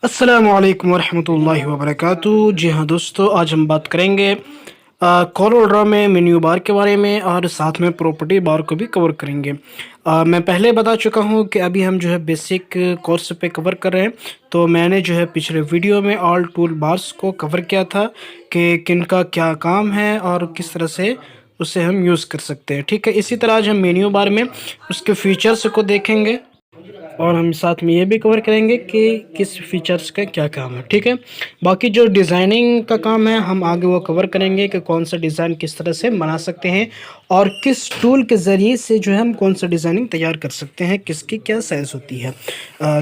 अस्सलामुअलैकुम वरहमतुल्लाहि वबरकातुहू। जी हाँ दोस्तों, आज हम बात करेंगे कोरल ड्रॉ में मेन्यू बार के बारे में और साथ में प्रॉपर्टी बार को भी कवर करेंगे। मैं पहले बता चुका हूँ कि अभी हम जो है बेसिक कोर्स पे कवर कर रहे हैं। तो मैंने जो है पिछले वीडियो में ऑल टूल बार्स को कवर किया था कि किन का क्या काम है और किस तरह से उसे हम यूज़ कर सकते हैं। ठीक है, इसी तरह आज हम मेन्यू बार में उसके फीचर्स को देखेंगे और हम साथ में ये भी कवर करेंगे कि किस फीचर्स का क्या काम है। ठीक है, बाकी जो डिज़ाइनिंग का काम है हम आगे वो कवर करेंगे कि कौन सा डिज़ाइन किस तरह से बना सकते हैं और किस टूल के ज़रिए से जो है हम कौन सा डिज़ाइनिंग तैयार कर सकते हैं, किसकी क्या साइज़ होती है।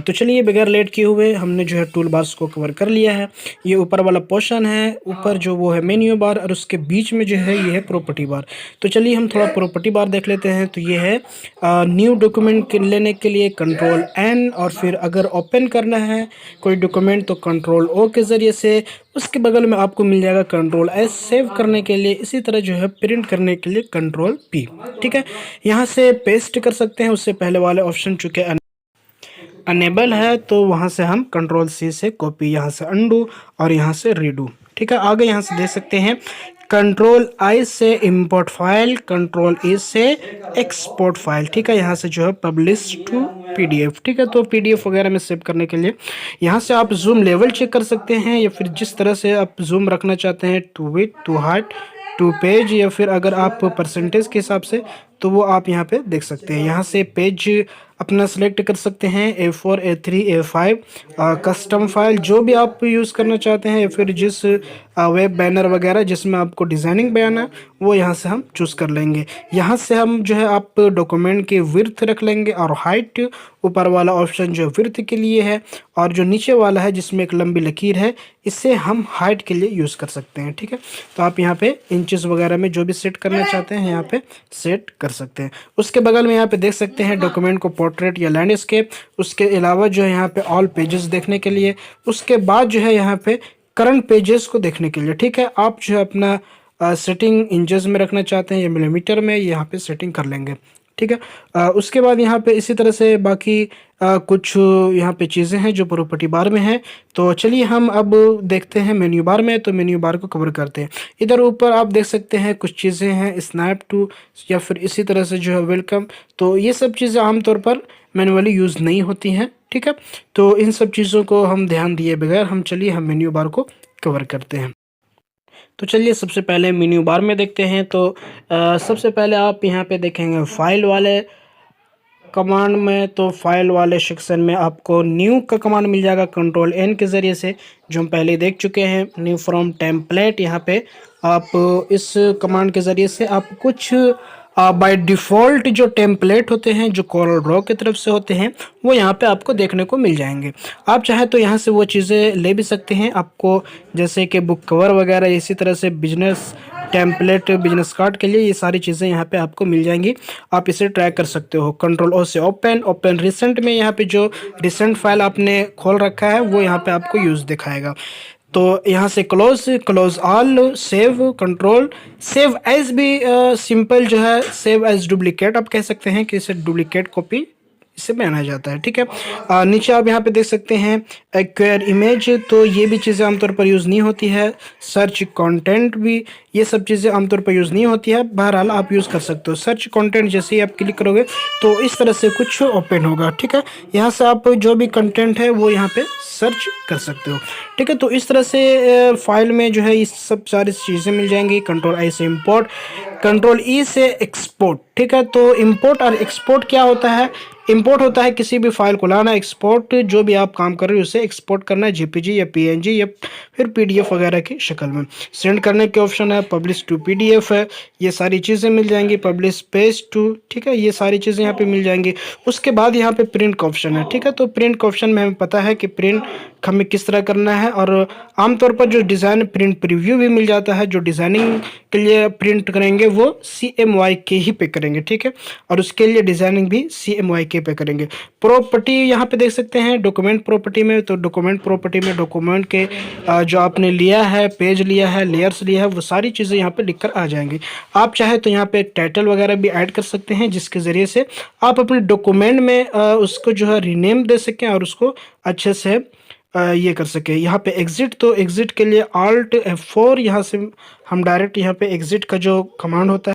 तो चलिए बगैर लेट किए हुए हमने जो है टूल बार्स को कवर कर लिया है। ये ऊपर वाला पोर्शन है, ऊपर जो वो है मेन्यू बार और उसके बीच में जो है ये है प्रॉपर्टी बार। तो चलिए हम थोड़ा प्रॉपर्टी बार देख लेते हैं। तो ये है न्यू डॉक्यूमेंट लेने के लिए कंट्रोल एन, और फिर अगर ओपन करना है कोई डॉक्यूमेंट तो कंट्रोल ओ के ज़रिए से। उसके बगल में आपको मिल जाएगा कंट्रोल एस सेव करने के लिए, इसी तरह जो है प्रिंट करने के लिए कंट्रोल पी। ठीक है, यहाँ से पेस्ट कर सकते हैं। उससे पहले वाले ऑप्शन चूँकि अनेबल है तो वहाँ से हम कंट्रोल सी से कॉपी, यहाँ से अंडू और यहाँ से रीडू। ठीक है, आगे यहाँ से दे सकते हैं कंट्रोल आई से इंपोर्ट फाइल, कंट्रोल ई से एक्सपोर्ट फाइल। ठीक है, यहाँ से जो है पब्लिश टू पीडीएफ। ठीक है, तो पीडीएफ वगैरह में सेव करने के लिए यहाँ से आप जूम लेवल चेक कर सकते हैं, या फिर जिस तरह से आप जूम रखना चाहते हैं, to width, to height, to page, या फिर अगर आप परसेंटेज के हिसाब से तो वो आप यहाँ पे देख सकते हैं। यहाँ से पेज अपना सेलेक्ट कर सकते हैं, A4, A3, A5, custom file जो भी आप यूज़ करना चाहते हैं, या फिर जिस वेब बैनर वगैरह जिसमें आपको डिज़ाइनिंग बनाना है वो यहाँ से हम चूज़ कर लेंगे। यहाँ से हम जो है आप डॉक्यूमेंट की विड्थ रख लेंगे और हाइट। ऊपर वाला ऑप्शन जो विड्थ के लिए है, और जो नीचे वाला है जिसमें एक लंबी लकीर है, इससे हम हाइट के लिए यूज़ कर सकते हैं। ठीक है, तो आप यहाँ पे इंचेस वगैरह में जो भी सेट करना चाहते हैं यहाँ पे सेट कर सकते हैं। उसके बगल में यहाँ पे देख सकते हैं डॉक्यूमेंट को पोर्ट्रेट या लैंडस्केप। उसके अलावा जो है यहाँ पे ऑल पेजेस देखने के लिए। उसके बाद जो है यहाँ पे करंट पेजेस को देखने के लिए। ठीक है, आप जो है अपना सेटिंग इंचेस में रखना चाहते हैं या मिलीमीटर में, यहाँ पे सेटिंग कर लेंगे। ठीक है, उसके बाद यहाँ पे इसी तरह से बाकी कुछ यहाँ पे चीज़ें हैं जो प्रॉपर्टी बार में हैं। तो चलिए हम अब देखते हैं मेन्यू बार में। तो मेन्यू बार को कवर करते हैं। इधर ऊपर आप देख सकते हैं कुछ चीज़ें हैं, स्नैप टू, या फिर इसी तरह से जो है वेलकम। तो ये सब चीज़ें आमतौर पर मैनुअली यूज़ नहीं होती हैं। ठीक है, तो इन सब चीज़ों को हम ध्यान दिए बगैर हम मेन्यू बार को कवर करते हैं। तो चलिए सबसे पहले मेन्यू बार में देखते हैं। तो सबसे पहले आप यहाँ पे देखेंगे फाइल वाले कमांड में। तो फाइल वाले सेक्शन में आपको न्यू का कमांड मिल जाएगा कंट्रोल एन के ज़रिए से, जो हम पहले देख चुके हैं। न्यू फ्रॉम टेम्पलेट, यहाँ पे आप इस कमांड के ज़रिए से आप कुछ बाय डिफ़ॉल्ट जो टेम्पलेट होते हैं जो कोरल ड्रॉ की तरफ से होते हैं वो यहाँ पे आपको देखने को मिल जाएंगे। आप चाहे तो यहाँ से वो चीज़ें ले भी सकते हैं आपको, जैसे कि बुक कवर वगैरह, इसी तरह से बिजनेस टेम्पलेट, बिजनेस कार्ड के लिए ये सारी चीज़ें यहाँ पे आपको मिल जाएंगी। आप इसे ट्रैक कर सकते हो। कंट्रोल ओ से ओपन रिसेंट में यहाँ पे जो रिसेंट फाइल आपने खोल रखा है वो यहाँ पे आपको यूज़ दिखाएगा। तो यहाँ से close all, save, control save as भी सिंपल जो है सेव एज डुप्लीकेट आप कह सकते हैं कि इसे डुप्लीकेट कॉपी इससे बनाया जाता है। ठीक है, नीचे आप यहाँ पे देख सकते हैं एक्वायर इमेज। तो ये भी चीज़ें आमतौर पर यूज़ नहीं होती है। सर्च कंटेंट भी, ये सब चीज़ें आमतौर पर यूज़ नहीं होती है। बहरहाल आप यूज़ कर सकते हो। सर्च कंटेंट जैसे ही आप क्लिक करोगे तो इस तरह से कुछ ओपन होगा। ठीक है, यहाँ से आप जो भी कंटेंट है वो यहाँ पे सर्च कर सकते हो। ठीक है, तो इस तरह से फाइल में जो है ये सब सारी चीज़ें मिल जाएंगी। कंट्रोल आई से इम्पोर्ट, कंट्रोल ई से एक्सपोर्ट। ठीक है, तो इम्पोर्ट और एक्सपोर्ट क्या होता है? इंपोर्ट होता है किसी भी फाइल को लाना, एक्सपोर्ट जो भी आप काम कर रहे हो उसे एक्सपोर्ट करना है जेपीजी या पीएनजी या फिर पीडीएफ वगैरह की शक्ल में। सेंड करने के ऑप्शन है, पब्लिश टू पीडीएफ है, ये सारी चीज़ें मिल जाएंगी। पब्लिश पेज टू, ठीक है, ये सारी चीज़ें यहाँ पे मिल जाएंगी। उसके बाद यहाँ पे प्रिंट का ऑप्शन है। ठीक है, तो प्रिंट का ऑप्शन में हमें पता है कि प्रिंट हमें किस तरह करना है, और आमतौर पर जो डिज़ाइन प्रिंट प्रीव्यू भी मिल जाता है। जो डिज़ाइनिंग के लिए प्रिंट करेंगे वो CMYK ही पे करेंगे। ठीक है, और उसके लिए डिज़ाइनिंग भी CMYK पे करेंगे। प्रॉपर्टी यहाँ पे देख सकते हैं डॉक्यूमेंट प्रॉपर्टी में। तो डॉक्यूमेंट प्रॉपर्टी में डॉक्यूमेंट के जो आपने लिया है, पेज लिया है, लेयर्स लिया है, वो सारी चीज़ें यहाँ पे लिखकर आ जाएंगी। आप चाहे तो यहाँ पे टाइटल वगैरह भी ऐड कर सकते हैं, जिसके ज़रिए से आप अपने डॉक्यूमेंट में उसको जो है रीनेम दे सकें और उसको अच्छे से ये कर सके। यहाँ पे एग्जिट, तो एग्जिट के लिए Alt F4, यहाँ से हम डायरेक्ट यहाँ पे एग्जिट का जो कमांड होता है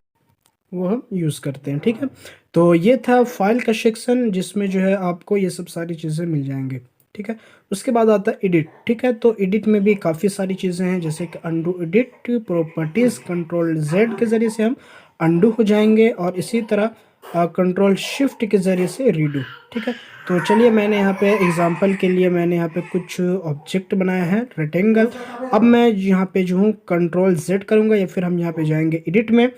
वो हम यूज़ करते हैं। ठीक है, तो ये था फाइल का सेक्शन जिसमें जो है आपको ये सब सारी चीज़ें मिल जाएंगे। ठीक है, उसके बाद आता है एडिट। ठीक है, तो एडिट में भी काफ़ी सारी चीज़ें हैं, जैसे कि undo edit, properties, control Z के ज़रिए से हम अंडू हो जाएंगे, और इसी तरह कंट्रोल शिफ्ट के ज़रिए से रीडू। ठीक है, तो चलिए मैंने यहाँ पे एग्जांपल के लिए मैंने यहाँ पे कुछ ऑब्जेक्ट बनाया है रेक्टेंगल। अब मैं यहाँ पे जो हूँ कंट्रोल Z करूँगा, या फिर हम यहाँ पे जाएंगे एडिट में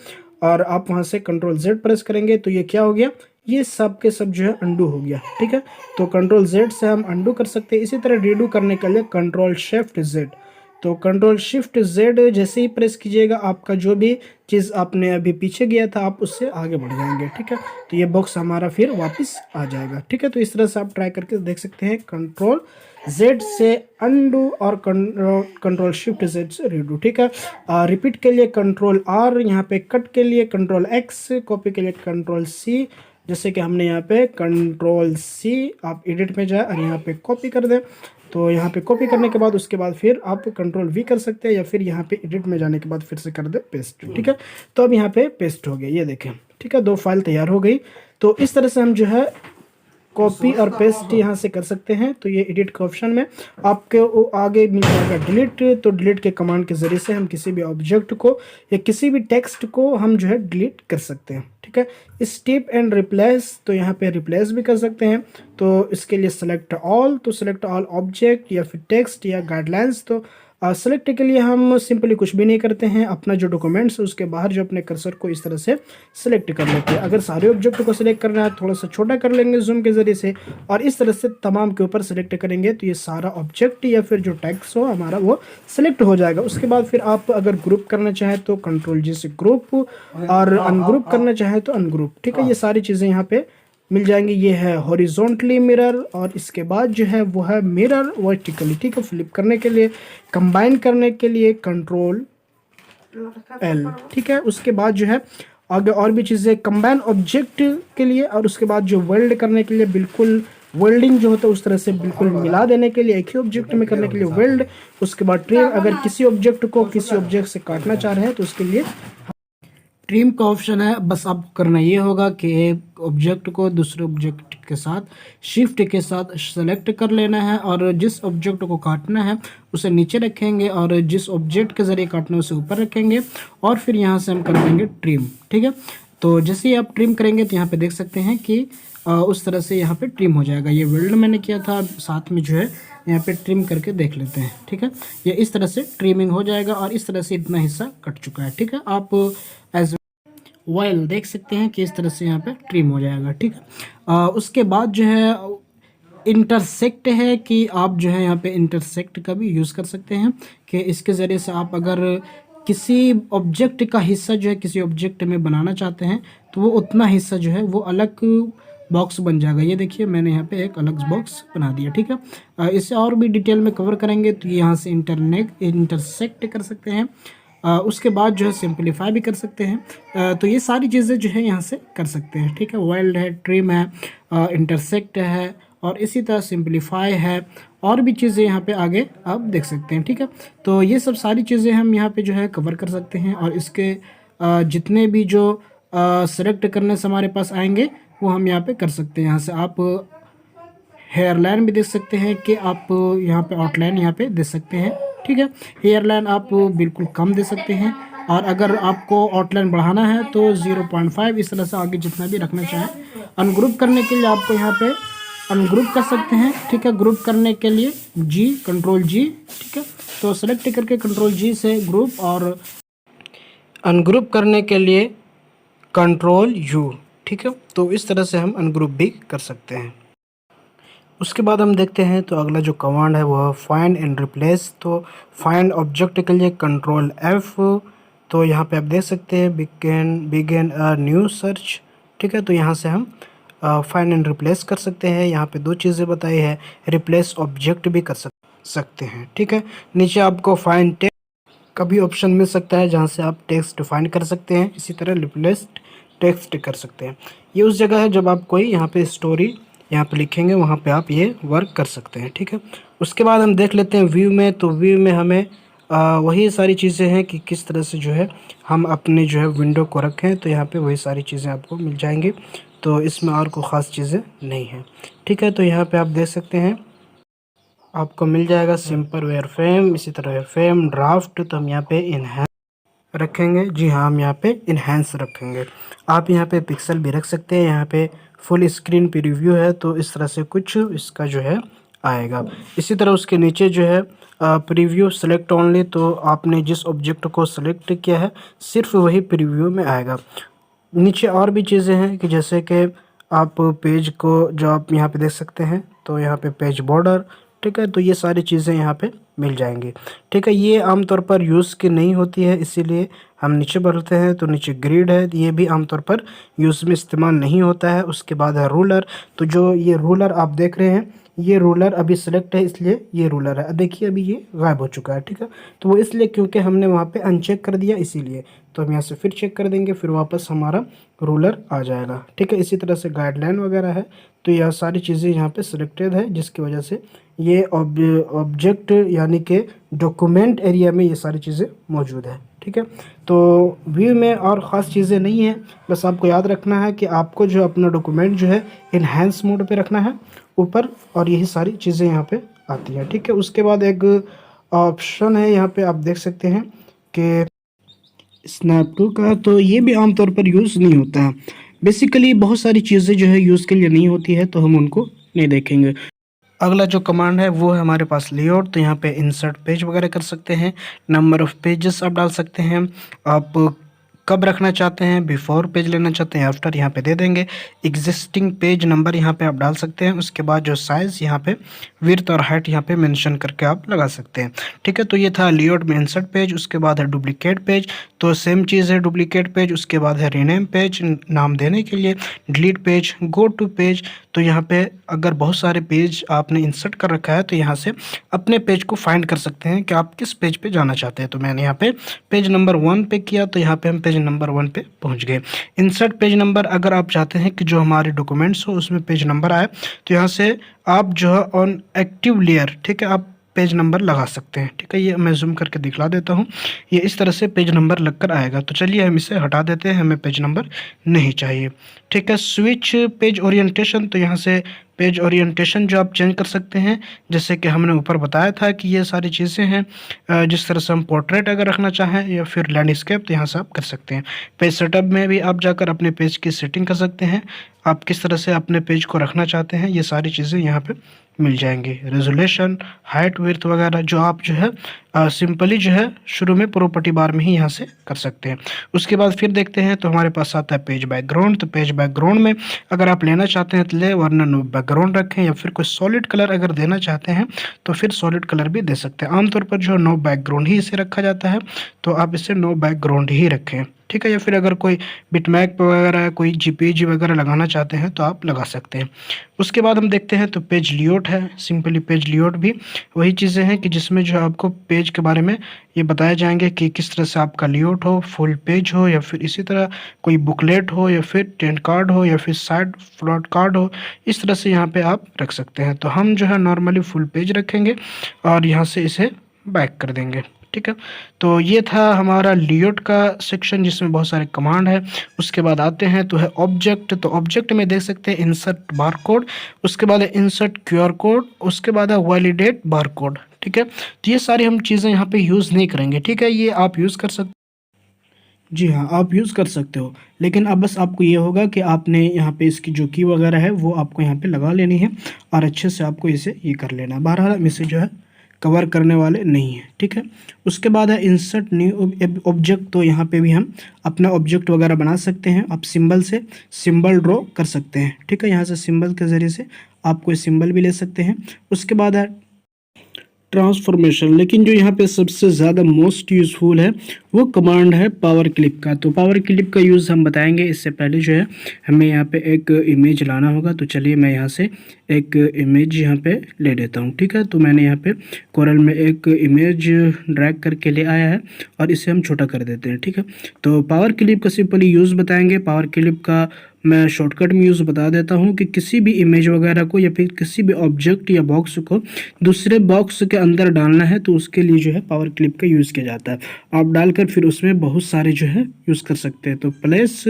और आप वहाँ से कंट्रोल Z प्रेस करेंगे तो ये क्या हो गया, ये सब के सब जो है अंडू हो गया। ठीक है, तो कंट्रोल Z से हम अंडू कर सकते हैं। इसी तरह रीडू करने के लिए कंट्रोल शिफ्ट Z, तो कंट्रोल शिफ्ट Z जैसे ही प्रेस कीजिएगा आपका जो भी चीज़ आपने अभी पीछे गया था आप उससे आगे बढ़ जाएंगे। ठीक है, तो ये बॉक्स हमारा फिर वापस आ जाएगा। ठीक है, तो इस तरह से आप ट्राई करके देख सकते हैं, कंट्रोल Z से अंडू और कंट्रोल शिफ्ट Z से रीडू। ठीक है, रिपीट के लिए कंट्रोल R, यहाँ पे कट के लिए कंट्रोल X, कॉपी के लिए कंट्रोल C, जैसे कि हमने यहाँ पे कंट्रोल C, आप एडिट में जाए और यहाँ पे कॉपी कर दें, तो यहाँ पे कॉपी करने के बाद उसके बाद फिर आप कंट्रोल V कर सकते हैं, या फिर यहाँ पे एडिट में जाने के बाद फिर से कर दे पेस्ट। ठीक है, तो अब यहाँ पे पेस्ट हो गया, ये देखें। ठीक है, 2 फाइल तैयार हो गई। तो इस तरह से हम जो है कॉपी और पेस्ट यहाँ से कर सकते हैं। तो ये एडिट के ऑप्शन में आपके आगे मिल जाएगा डिलीट, तो डिलीट के कमांड के ज़रिए से हम किसी भी ऑब्जेक्ट को या किसी भी टेक्स्ट को हम जो है डिलीट कर सकते हैं। ठीक है, स्टिप एंड रिप्लेस, तो यहाँ पे रिप्लेस भी कर सकते हैं। तो इसके लिए सेलेक्ट ऑल, तो सेलेक्ट ऑल ऑब्जेक्ट या फिर टेक्स्ट या गाइडलाइंस, तो सेलेक्ट के लिए हम सिंपली कुछ भी नहीं करते हैं, अपना जो डॉक्यूमेंट्स है उसके बाहर जो अपने कर्सर को इस तरह से सिलेक्ट कर लेते हैं। अगर सारे ऑब्जेक्ट को सिलेक्ट करना है थोड़ा सा छोटा कर लेंगे जूम के ज़रिए से, और इस तरह से तमाम के ऊपर सिलेक्ट करेंगे तो ये सारा ऑब्जेक्ट या फिर जो टेक्स्ट हो हमारा वो सिलेक्ट हो जाएगा। उसके बाद फिर आप अगर ग्रुप करना चाहें तो कंट्रोल G से ग्रुप, और अनग्रुप करना चाहें तो अनग्रुप। ठीक है, ये सारी चीज़ें यहाँ पे मिल जाएंगी। ये है हॉरिजॉन्टली मिरर, और इसके बाद जो है वो है मिरर वर्टिकली। ठीक है, फ्लिप करने के लिए, कंबाइन करने के लिए कंट्रोल L। ठीक है, उसके बाद जो है आगे और भी चीज़ें कंबाइन ऑब्जेक्ट के लिए, और उसके बाद जो वेल्ड करने के लिए, बिल्कुल वेल्डिंग जो होता है उस तरह से बिल्कुल मिला देने के लिए, एक ही ऑब्जेक्ट में करने के लिए वेल्ड। उसके बाद ट्रिम, अगर किसी ऑब्जेक्ट को किसी ऑब्जेक्ट से काटना चाह रहे हैं तो उसके लिए ट्रिम का ऑप्शन है। बस आपको करना ये होगा कि एक ऑब्जेक्ट को दूसरे ऑब्जेक्ट के साथ शिफ्ट के साथ सेलेक्ट कर लेना है, और जिस ऑब्जेक्ट को काटना है उसे नीचे रखेंगे, और जिस ऑब्जेक्ट के ज़रिए काटना है उसे ऊपर रखेंगे, और फिर यहाँ से हम कर देंगे ट्रिम। ठीक है, तो जैसे ही आप ट्रिम करेंगे तो यहाँ पे देख सकते हैं कि उस तरह से यहाँ पे ट्रिम हो जाएगा। ये वेल्ड मैंने किया था, साथ में जो है यहाँ पे ट्रिम करके देख लेते हैं। ठीक है, ये इस तरह से ट्रिमिंग हो जाएगा, और इस तरह से इतना हिस्सा कट चुका है। ठीक है, आप एज वेल देख सकते हैं कि इस तरह से यहाँ पे ट्रिम हो जाएगा। ठीक है, उसके बाद जो है इंटरसेक्ट है, कि आप जो है यहाँ पे इंटरसेक्ट का भी यूज़ कर सकते हैं, कि इसके ज़रिए से आप अगर किसी ऑब्जेक्ट का हिस्सा जो है किसी ऑब्जेक्ट में बनाना चाहते हैं तो वो उतना हिस्सा जो है वो अलग बॉक्स बन जाएगा। ये देखिए मैंने यहाँ पे एक अलग बॉक्स बना दिया। ठीक है, इसे और भी डिटेल में कवर करेंगे तो यहाँ से इंटरसेक्ट कर सकते हैं। उसके बाद जो है सिंपलीफाई भी कर सकते हैं। तो ये सारी चीज़ें जो है यहाँ से कर सकते हैं। ठीक है, वेल्ड है, ट्रिम है, इंटरसेक्ट है, और इसी तरह सिंपलीफाई है, और भी चीज़ें यहाँ पे आगे आप देख सकते हैं। ठीक है, तो ये सब सारी चीज़ें हम यहाँ पे जो है कवर कर सकते हैं, और इसके जितने भी जो सेलेक्ट करने से हमारे पास आएंगे वो हम यहाँ पे कर सकते हैं। यहाँ से आप हेयर लाइन भी देख सकते हैं, कि आप यहाँ पे आउटलाइन यहाँ पे दे सकते हैं। ठीक है, हेयर लाइन आप बिल्कुल कम दे सकते हैं, और अगर आपको आउटलाइन बढ़ाना है तो 0.5 इस तरह से आगे जितना भी रखना चाहें। अनग्रुप करने के लिए आपको यहाँ पे अनग्रुप कर सकते हैं। ठीक है, ग्रुप करने के लिए कंट्रोल G। ठीक है, तो सेलेक्ट करके कंट्रोल G से ग्रुप, और अनग्रुप करने के लिए कंट्रोल U। ठीक है, तो इस तरह से हम अनग्रुप भी कर सकते हैं। उसके बाद हम देखते हैं तो अगला जो कमांड है वो है फाइंड एंड रिप्लेस। तो फाइंड ऑब्जेक्ट के लिए कंट्रोल F, तो यहाँ पे आप देख सकते हैं बिगिन अ न्यू सर्च। ठीक है, तो यहाँ से हम फाइंड एंड रिप्लेस कर सकते हैं। यहाँ पे 2 चीज़ें बताई है, रिप्लेस ऑब्जेक्ट भी कर सकते हैं। ठीक है, नीचे आपको फाइंड टेक्स्ट का भी ऑप्शन मिल सकता है जहाँ से आप टेक्स्ट फाइंड कर सकते हैं। इसी तरह रिप्लेस टेक्स्ट कर सकते हैं। ये उस जगह है जब आप कोई यहाँ पे स्टोरी यहाँ पे लिखेंगे वहाँ पे आप ये वर्क कर सकते हैं। ठीक है, उसके बाद हम देख लेते हैं व्यू में। तो व्यू में हमें वही सारी चीज़ें हैं कि किस तरह से जो है हम अपने जो है विंडो को रखें, तो यहाँ पे वही सारी चीज़ें आपको मिल जाएंगी। तो इसमें और कोई ख़ास चीज़ें नहीं हैं, ठीक है। तो यहाँ पे आप देख सकते हैं आपको मिल जाएगा सिंपल वेयर फ्रेम, इसी तरह वेयर फ्रेम ड्राफ्ट। तो हम यहाँ पे इनहैंस रखेंगे, जी हाँ, हम यहाँ पे इनहैंस रखेंगे। आप यहाँ पे पिक्सल भी रख सकते हैं। यहाँ पे फुल स्क्रीन प्रीव्यू है, तो इस तरह से कुछ इसका जो है आएगा। इसी तरह उसके नीचे जो है प्रीव्यू सेलेक्ट ओनली, तो आपने जिस ऑब्जेक्ट को सेलेक्ट किया है सिर्फ वही प्रीव्यू में आएगा। नीचे और भी चीज़ें हैं कि जैसे कि आप पेज को जो आप यहाँ पे देख सकते हैं, तो यहाँ पे पेज बॉर्डर, ठीक है। तो ये सारी चीज़ें यहाँ पे मिल जाएंगी, ठीक है। ये आमतौर पर यूज़ की नहीं होती है, इसीलिए हम नीचे बढ़ते हैं। तो नीचे ग्रिड है, ये भी आमतौर पर यूज़ में इस्तेमाल नहीं होता है। उसके बाद है रूलर। तो जो ये रूलर आप देख रहे हैं, ये रूलर अभी सेलेक्ट है, इसलिए ये रूलर है। देखिए अभी ये गायब हो चुका है, ठीक है। तो वो इसलिए क्योंकि हमने वहाँ पे अनचेक कर दिया, इसीलिए। तो हम यहाँ से फिर चेक कर देंगे, फिर वापस हमारा रूलर आ जाएगा, ठीक है। इसी तरह से गाइडलाइन वगैरह है, तो यह सारी चीज़ें यहाँ पे सिलेक्टेड है, जिसकी वजह से ये ऑब्जेक्ट यानी कि डॉक्यूमेंट एरिया में ये सारी चीज़ें मौजूद है, ठीक है। तो व्यू में और ख़ास चीज़ें नहीं है, बस आपको याद रखना है कि आपको जो अपना डॉक्यूमेंट जो है इनहैंस मोड पे रखना है ऊपर, और यही सारी चीज़ें यहाँ पे आती हैं, ठीक है। उसके बाद एक ऑप्शन है यहाँ पे आप देख सकते हैं कि स्नैप टू का, तो ये भी आमतौर पर यूज़ नहीं होता है। बेसिकली बहुत सारी चीज़ें जो है यूज़ के लिए नहीं होती है, तो हम उनको नहीं देखेंगे। अगला जो कमांड है वो है हमारे पास लेआउट। तो यहाँ पे इंसर्ट पेज वगैरह कर सकते हैं, नंबर ऑफ़ पेजेस आप डाल सकते हैं, आप कब रखना चाहते हैं, बिफोर पेज लेना चाहते हैं, आफ्टर यहाँ पे दे देंगे। एग्जिस्टिंग पेज नंबर यहाँ पे आप डाल सकते हैं। उसके बाद जो साइज़ यहाँ पे विड्थ और हाइट यहाँ पे मेंशन करके आप लगा सकते हैं, ठीक है। तो ये था लेआउट में इंसर्ट पेज। उसके बाद है डुप्लीकेट पेज, तो सेम चीज़ है डुप्लीकेट पेज। उसके बाद है रीनेम पेज, नाम देने के लिए, delete page, go to page. तो यहाँ पे अगर बहुत सारे पेज आपने इंसर्ट कर रखा है, तो यहाँ से अपने पेज को फाइंड कर सकते हैं कि आप किस पेज पे जाना चाहते हैं। तो मैंने यहाँ पे पेज नंबर 1 पे किया, तो यहाँ पे हम पेज नंबर 1 पे पहुँच गए। इंसर्ट पेज नंबर, अगर आप चाहते हैं कि जो हमारे डॉक्यूमेंट्स हो उसमें पेज नंबर आए, तो यहाँ से आप जो है ऑन एक्टिव लेयर, ठीक है, आप पेज नंबर लगा सकते हैं, ठीक है। ये मैं जूम करके दिखला देता हूँ, ये इस तरह से पेज नंबर लगकर आएगा। तो चलिए हम इसे हटा देते हैं, हमें पेज नंबर नहीं चाहिए, ठीक है। स्विच पेज ओरिएंटेशन, तो यहाँ से पेज ओरिएंटेशन जो आप चेंज कर सकते हैं, जैसे कि हमने ऊपर बताया था कि ये सारी चीज़ें हैं। जिस तरह से हम पोर्ट्रेट अगर रखना चाहें या फिर लैंडस्केप, तो यहाँ से आप कर सकते हैं। पेज सेटअप में भी आप जाकर अपने पेज की सेटिंग कर सकते हैं, आप किस तरह से अपने पेज को रखना चाहते हैं, ये सारी चीज़ें यहाँ पे मिल जाएंगी। रेजोल्यूशन, हाइट, विड्थ वगैरह जो आप जो है सिंपली जो है शुरू में प्रॉपर्टी बार में ही यहाँ से कर सकते हैं। उसके बाद फिर देखते हैं, तो हमारे पास आता है पेज बैकग्राउंड। तो पेज बैकग्राउंड में अगर आप लेना चाहते हैं तो ले, वरना नो बैकग्राउंड रखें, या फिर कोई सॉलिड कलर अगर देना चाहते हैं तो फिर सॉलिड कलर भी दे सकते हैं। आमतौर पर जो नो बैकग्राउंड ही इसे रखा जाता है, तो आप इसे नो बैकग्राउंड ही रखें, ठीक है। या फिर अगर कोई बिटमैप वगैरह, कोई जीपीजी वगैरह लगाना चाहते हैं तो आप लगा सकते हैं। उसके बाद हम देखते हैं, तो पेज लेआउट है। सिंपली पेज लेआउट भी वही चीज़ें हैं कि जिसमें जो आपको पेज के बारे में ये बताए जाएंगे कि किस तरह से आपका लेआउट हो, फुल पेज हो, या फिर इसी तरह कोई बुकलेट हो, या फिर टेंट कार्ड हो, या फिर साइड फ्लॉट कार्ड हो, इस तरह से यहाँ पे आप रख सकते हैं। तो हम जो है नॉर्मली फुल पेज रखेंगे और यहाँ से इसे बैक कर देंगे, ठीक है। तो ये था हमारा लेआउट का सेक्शन, जिसमें बहुत सारे कमांड है। उसके बाद आते हैं तो है ऑब्जेक्ट। तो ऑब्जेक्ट में देख सकते हैं इंसर्ट बार कोड, उसके बाद है इंसर्ट क्यूआर कोड, उसके बाद है वैलिडेट बार कोड, ठीक है। तो ये सारी हम चीज़ें यहाँ पे यूज़ नहीं करेंगे, ठीक है। ये आप यूज़ कर सकते, जी हाँ, आप यूज़ कर सकते हो, लेकिन अब बस आपको ये होगा कि आपने यहाँ पे इसकी जो की वगैरह है वो आपको यहाँ पे लगा लेनी है, और अच्छे से आपको इसे ये कर लेना है। बहरहाल हम इसे जो है कवर करने वाले नहीं हैं, ठीक है। उसके बाद है इंसर्ट न्यू ऑब्जेक्ट। तो यहाँ पे भी हम अपना ऑब्जेक्ट वगैरह बना सकते हैं। आप सिंबल से सिंबल ड्रॉ कर सकते हैं, ठीक है। यहाँ से सिंबल के ज़रिए से आप कोई सिंबल भी ले सकते हैं। उसके बाद है ट्रांसफॉर्मेशन, लेकिन जो यहाँ पे सबसे ज़्यादा मोस्ट यूज़फुल है वो कमांड है पावर क्लिप का। तो पावर क्लिप का यूज़ हम बताएंगे, इससे पहले जो है हमें यहाँ पे एक इमेज लाना होगा। तो चलिए मैं यहाँ से एक इमेज यहाँ पे ले लेता हूँ, ठीक है। तो मैंने यहाँ पे कोरल में एक इमेज ड्रैग करके ले आया है, और इसे हम छोटा कर देते हैं, ठीक है। तो पावर क्लिप का सिंपली यूज़ बताएंगे। पावर क्लिप का मैं शॉर्टकट में यूज़ बता देता हूँ कि किसी भी इमेज वगैरह को या फिर किसी भी ऑब्जेक्ट या बॉक्स को दूसरे बॉक्स के अंदर डालना है तो उसके लिए जो है पावर क्लिप का यूज़ किया जाता है। आप डालकर फिर उसमें बहुत सारे जो है यूज़ कर सकते हैं। तो प्लेस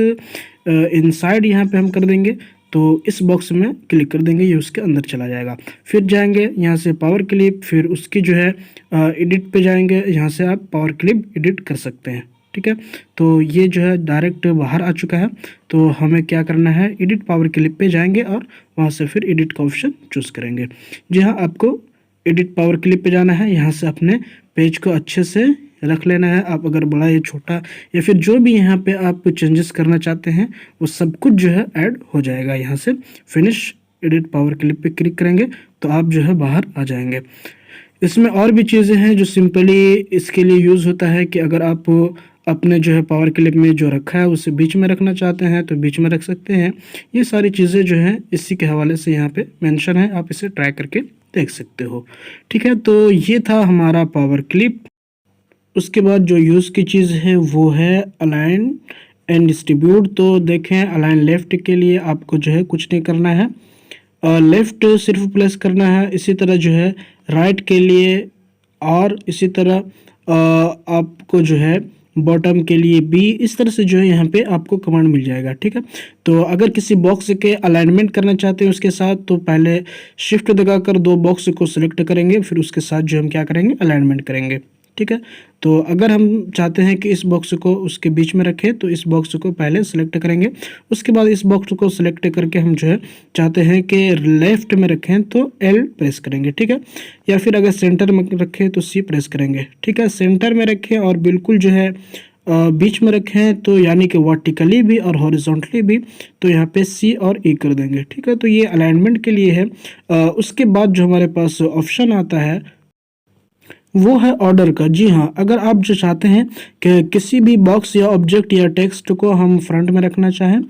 इनसाइड यहाँ पे हम कर देंगे, तो इस बॉक्स में क्लिक कर देंगे, ये उसके अंदर चला जाएगा। फिर जाएंगे यहाँ से पावर क्लिप, फिर उसकी जो है एडिट पे जाएंगे, यहाँ से आप पावर क्लिप एडिट कर सकते हैं। ठीक है, तो ये जो है डायरेक्ट बाहर आ चुका है। तो हमें क्या करना है, एडिट पावर क्लिप पे जाएंगे और वहाँ से फिर एडिट का ऑप्शन चूज़ करेंगे। जी हाँ, आपको एडिट पावर क्लिप पे जाना है, यहाँ से अपने पेज को अच्छे से रख लेना है। आप अगर बड़ा या छोटा या फिर जो भी यहाँ पे आप चेंजेस करना चाहते हैं वो सब कुछ जो है ऐड हो जाएगा। यहाँ से फिनिश एडिट पावर क्लिप पे क्लिक करेंगे तो आप जो है बाहर आ जाएंगे। इसमें और भी चीज़ें हैं जो सिंपली इसके लिए यूज़ होता है कि अगर आप अपने जो है पावर क्लिप में जो रखा है उसे बीच में रखना चाहते हैं तो बीच में रख सकते हैं। ये सारी चीज़ें जो हैं इसी के हवाले से यहाँ पे मेंशन है, आप इसे ट्राई करके देख सकते हो। ठीक है, तो ये था हमारा पावर क्लिप। उसके बाद जो यूज़ की चीज़ है वो है अलाइन एंड डिस्ट्रीब्यूट। तो देखें, अलाइन लेफ़्ट के लिए आपको जो है कुछ नहीं करना है, लेफ़्ट सिर्फ प्लेस करना है। इसी तरह जो है राइट के लिए, और इसी तरह आपको जो है बॉटम के लिए बी, इस तरह से जो है यहाँ पे आपको कमांड मिल जाएगा। ठीक है, तो अगर किसी बॉक्स के अलाइनमेंट करना चाहते हैं उसके साथ, तो पहले शिफ्ट दबाकर दो बॉक्स को सिलेक्ट करेंगे, फिर उसके साथ जो हम क्या करेंगे, अलाइनमेंट करेंगे। ठीक है, तो अगर हम चाहते हैं कि इस बॉक्स को उसके बीच में रखें तो इस बॉक्स को पहले सेलेक्ट करेंगे, उसके बाद इस बॉक्स को सिलेक्ट करके हम जो है चाहते हैं कि लेफ़्ट में रखें तो एल प्रेस करेंगे। ठीक है, या फिर अगर सेंटर में रखें तो सी प्रेस करेंगे। ठीक है, सेंटर में रखें और बिल्कुल जो है बीच में रखें तो यानी कि वर्टिकली भी और हॉरिजॉन्टली भी, तो यहाँ पे सी और ई कर देंगे। ठीक है, तो ये अलाइनमेंट के लिए है। उसके बाद जो हमारे पास ऑप्शन आता है वो है ऑर्डर का। जी हाँ, अगर आप जो चाहते हैं कि किसी भी बॉक्स या ऑब्जेक्ट या टेक्स्ट को हम फ्रंट में रखना चाहें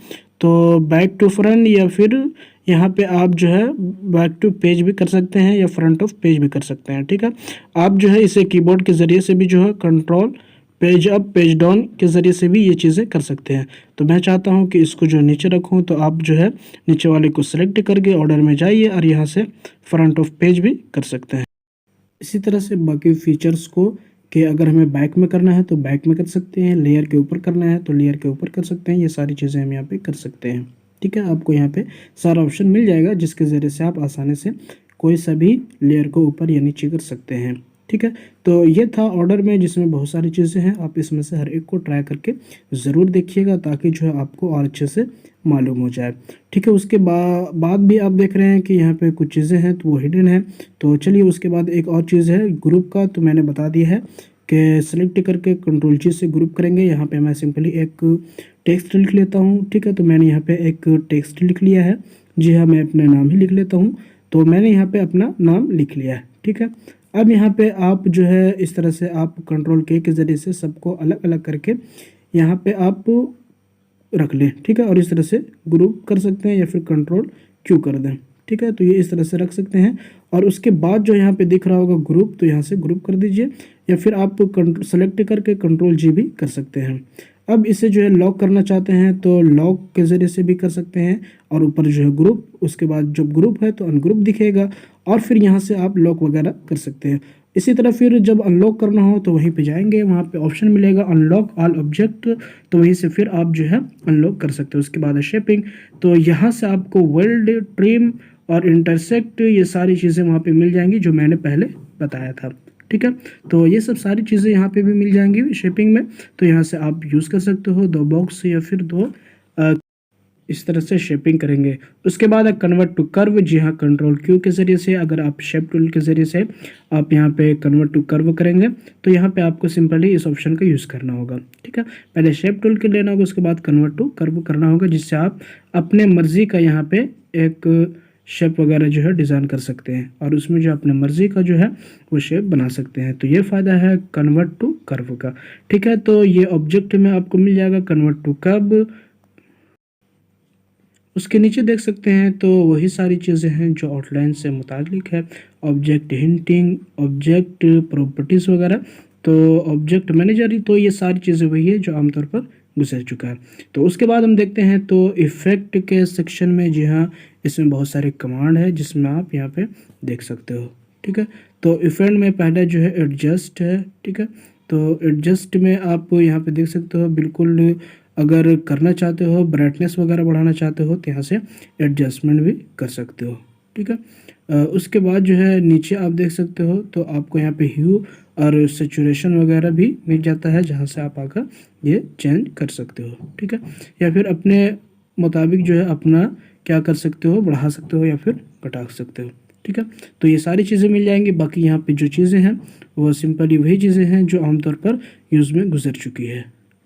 तो बैक टू फ्रंट, या फिर यहाँ पे आप जो है बैक टू पेज भी कर सकते हैं या फ्रंट ऑफ पेज भी कर सकते हैं। ठीक है, आप जो है इसे कीबोर्ड के ज़रिए से भी जो है control page up page down के ज़रिए से भी ये चीज़ें कर सकते हैं। तो मैं चाहता हूँ कि इसको जो नीचे रखूँ, तो आप जो है नीचे वाले को सिलेक्ट करके ऑर्डर में जाइए और यहाँ से फ्रंट ऑफ पेज भी कर सकते हैं। इसी तरह से बाकी फीचर्स को कि अगर हमें बैक में करना है तो बैक में कर सकते हैं, लेयर के ऊपर करना है तो लेयर के ऊपर कर सकते हैं। ये सारी चीज़ें हम यहाँ पे कर सकते हैं। ठीक है, आपको यहाँ पे सारा ऑप्शन मिल जाएगा जिसके ज़रिए से आप आसानी से कोई सा भी लेयर को ऊपर या नीचे कर सकते हैं। ठीक है, तो ये था ऑर्डर में जिसमें बहुत सारी चीज़ें हैं। आप इसमें से हर एक को ट्राई करके ज़रूर देखिएगा ताकि जो है आपको और अच्छे से मालूम हो जाए। ठीक है, उसके बाद भी आप देख रहे हैं कि यहाँ पे कुछ चीज़ें हैं तो वो हिडन है। तो चलिए, उसके बाद एक और चीज़ है ग्रुप का, तो मैंने बता दिया है कि सेलेक्ट करके कंट्रोल जी से ग्रुप करेंगे। यहाँ पे मैं सिंपली एक टेक्स्ट लिख लेता हूँ। ठीक है, तो मैंने यहाँ पे एक टेक्स्ट लिख लिया है। जी हाँ, मैं अपना नाम ही लिख लेता हूँ। तो मैंने यहाँ पे अपना नाम लिख लिया है। ठीक है, अब यहाँ पे आप जो है इस तरह से आप कंट्रोल के ज़रिए से सबको अलग अलग करके यहाँ पे आप रख लें। ठीक है, और इस तरह से ग्रुप कर सकते हैं या फिर कंट्रोल क्यू कर दें। ठीक है, तो ये इस तरह से रख सकते हैं। और उसके बाद जो यहाँ पे दिख रहा होगा ग्रुप, तो यहाँ से ग्रुप कर दीजिए, या फिर आप सेलेक्ट करके कंट्रोल जी भी कर सकते हैं। अब इसे जो है लॉक करना चाहते हैं तो लॉक के ज़रिए से भी कर सकते हैं, और ऊपर जो है ग्रुप, उसके बाद जब ग्रुप है तो अनग्रुप दिखेगा, और फिर यहाँ से आप लॉक वगैरह कर सकते हैं। इसी तरह फिर जब अनलॉक करना हो तो वहीं पे जाएंगे, वहाँ पे ऑप्शन मिलेगा अनलॉक ऑल ऑब्जेक्ट, तो वहीं से फिर आप जो है अनलॉक कर सकते हो। उसके बाद है शेपिंग, तो यहाँ से आपको वेल्ड, ट्रिम और इंटरसेक्ट, ये सारी चीज़ें वहाँ पे मिल जाएंगी जो मैंने पहले बताया था। ठीक है, तो ये सब सारी चीज़ें यहाँ पे भी मिल जाएंगी शेपिंग में, तो यहाँ से आप यूज़ कर सकते हो दो बॉक्स या फिर दो इस तरह से शेपिंग करेंगे। उसके बाद है कन्वर्ट टू कर्व। जी हाँ, कंट्रोल क्यू के ज़रिए से, अगर आप शेप टूल के ज़रिए से आप यहाँ पे कन्वर्ट टू कर्व करेंगे तो यहाँ पे आपको सिंपली इस ऑप्शन का यूज़ करना होगा। ठीक है, पहले शेप टूल के लेना होगा, उसके बाद कन्वर्ट टू कर्व करना होगा, जिससे आप अपने मर्ज़ी का यहाँ पे एक शेप वगैरह जो है डिज़ाइन कर सकते हैं, और उसमें जो अपने मर्ज़ी का जो है वो शेप बना सकते हैं। तो ये फ़ायदा है कन्वर्ट टू कर्व का। ठीक है, तो ये ऑब्जेक्ट में आपको मिल जाएगा कन्वर्ट टू कर्व। उसके नीचे देख सकते हैं तो वही सारी चीज़ें हैं जो आउटलाइन से मुतालिक है, ऑब्जेक्ट हिंटिंग, ऑब्जेक्ट प्रॉपर्टीज़ वगैरह। तो ऑब्जेक्ट मैनेजर, तो ये सारी चीज़ें वही है जो आमतौर पर गुजर चुका है। तो उसके बाद हम देखते हैं तो इफ़ेक्ट के सेक्शन में, जी हाँ, इसमें बहुत सारे कमांड है जिसमें आप यहाँ पे देख सकते हो। ठीक है, तो इफ़ेक्ट में पहला जो है एडजस्ट है। ठीक है, तो एडजस्ट में आप यहाँ पे देख सकते हो, बिल्कुल अगर करना चाहते हो, ब्राइटनेस वगैरह बढ़ाना चाहते हो तो यहाँ से एडजस्टमेंट भी कर सकते हो। ठीक है, उसके बाद जो है नीचे आप देख सकते हो तो आपको यहाँ पे ह्यू और सेचुरेशन वगैरह भी मिल जाता है, जहाँ से आप आकर ये चेंज कर सकते हो। ठीक है, या फिर अपने मुताबिक जो है अपना क्या कर सकते हो, बढ़ा सकते हो या फिर घटा सकते हो। ठीक है, तो ये सारी चीज़ें मिल जाएंगी। बाकी यहाँ पे जो चीज़ें हैं वो सिंपली वही चीज़ें हैं जो आमतौर पर यूज़ में गुजर चुकी है।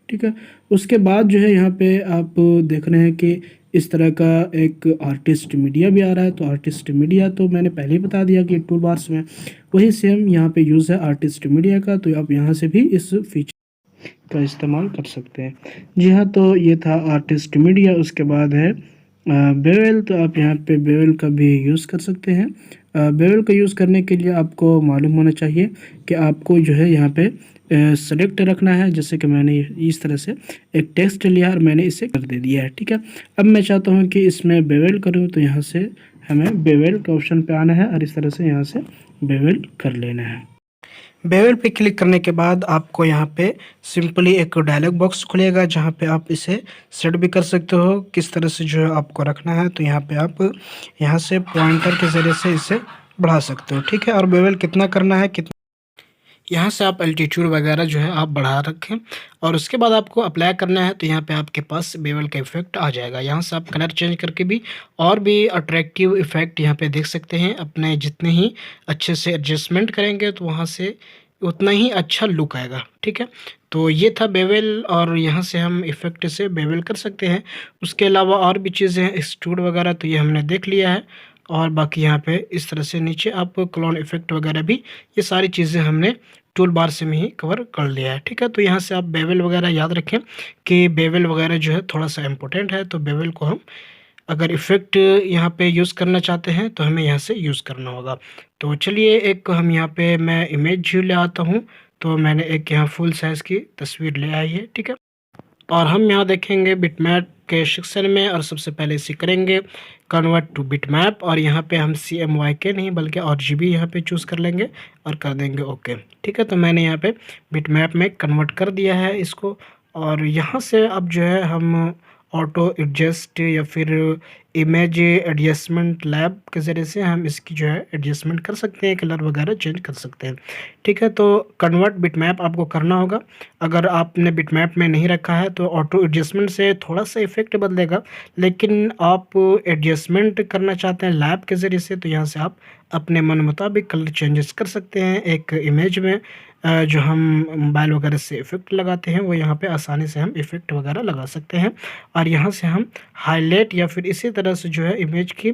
ठीक है, उसके बाद जो है यहाँ पे आप देख रहे हैं कि इस तरह का एक आर्टिस्ट मीडिया भी आ रहा है। तो आर्टिस्ट मीडिया तो मैंने पहले ही बता दिया कि टूल बार्स में वही सेम यहाँ पे यूज़ है आर्टिस्ट मीडिया का। तो आप यहाँ से भी इस फीचर का इस्तेमाल कर सकते हैं। जी हाँ, तो ये था आर्टिस्ट मीडिया। उसके बाद है बेवेल। तो आप यहाँ पे बेवेल का भी यूज़ कर सकते हैं। बेवेल का यूज़ करने के लिए आपको मालूम होना चाहिए कि आपको जो है यहाँ पे सेलेक्ट रखना है। जैसे कि मैंने इस तरह से एक टेक्स्ट लिया और मैंने इसे कर दे दिया है। ठीक है, अब मैं चाहता हूँ कि इसमें बेवेल करूँ, तो यहाँ से हमें बेवेल के ऑप्शन पे आना है और इस तरह से यहाँ से बेवेल कर लेना है। बेवेल पे क्लिक करने के बाद आपको यहाँ पे सिंपली एक डायलॉग बॉक्स खुलेगा, जहाँ पे आप इसे सेट भी कर सकते हो किस तरह से जो है आपको रखना है। तो यहाँ पे आप यहाँ से पॉइंटर के ज़रिए से इसे बढ़ा सकते हो। ठीक है, और बेवेल कितना करना है, कितना, यहाँ से आप एल्टीट्यूड वगैरह जो है आप बढ़ा रखें और उसके बाद आपको अप्लाई करना है। तो यहाँ पे आपके पास बेवल का इफेक्ट आ जाएगा। यहाँ से आप कलर चेंज करके भी और भी अट्रैक्टिव इफेक्ट यहाँ पे देख सकते हैं। अपने जितने ही अच्छे से एडजस्टमेंट करेंगे तो वहाँ से उतना ही अच्छा लुक आएगा। ठीक है, तो ये था बेवल और यहाँ से हम इफेक्ट से बेवल कर सकते हैं। उसके अलावा और भी चीज़ें हैं, एक्सट्रूड वगैरह, तो ये हमने देख लिया है। और बाकी यहाँ पे इस तरह से नीचे आप क्लोन इफेक्ट वगैरह भी, ये सारी चीज़ें हमने टूल बार से में ही कवर कर लिया है। ठीक है, तो यहाँ से आप बेवल वगैरह याद रखें कि बेवल वगैरह जो है थोड़ा सा इम्पोर्टेंट है। तो बेवल को हम अगर इफ़ेक्ट यहाँ पे यूज़ करना चाहते हैं तो हमें यहाँ से यूज़ करना होगा। तो चलिए एक हम यहाँ पे मैं इमेज ले आता हूँ। तो मैंने एक यहाँ फुल साइज़ की तस्वीर ले आई है। ठीक है, और हम यहाँ देखेंगे बिटमैप के सेक्शन में और सबसे पहले इसे करेंगे कन्वर्ट टू बिटमैप और यहाँ पे हम CMYK नहीं बल्कि RGB यहाँ पे चूज़ कर लेंगे और कर देंगे ओके। ठीक है, तो मैंने यहाँ पे बिटमैप में कन्वर्ट कर दिया है इसको। और यहाँ से अब जो है हम ऑटो एडजस्ट या फिर इमेज एडजस्टमेंट लैब के ज़रिए से हम इसकी जो है एडजस्टमेंट कर सकते हैं, कलर वगैरह चेंज कर सकते हैं। ठीक है, तो कन्वर्ट बिटमैप आपको करना होगा। अगर आपने बिटमैप में नहीं रखा है तो ऑटो एडजस्टमेंट से थोड़ा सा इफेक्ट बदलेगा, लेकिन आप एडजस्टमेंट करना चाहते हैं लैब के ज़रिए से तो यहाँ से आप अपने मन मुताबिक कलर चेंजेस कर सकते हैं। एक इमेज में जो हम मोबाइल वगैरह से इफ़ेक्ट लगाते हैं वो यहाँ पे आसानी से हम इफ़ेक्ट वगैरह लगा सकते हैं। और यहाँ से हम हाईलाइट या फिर इसी तरह से जो है इमेज की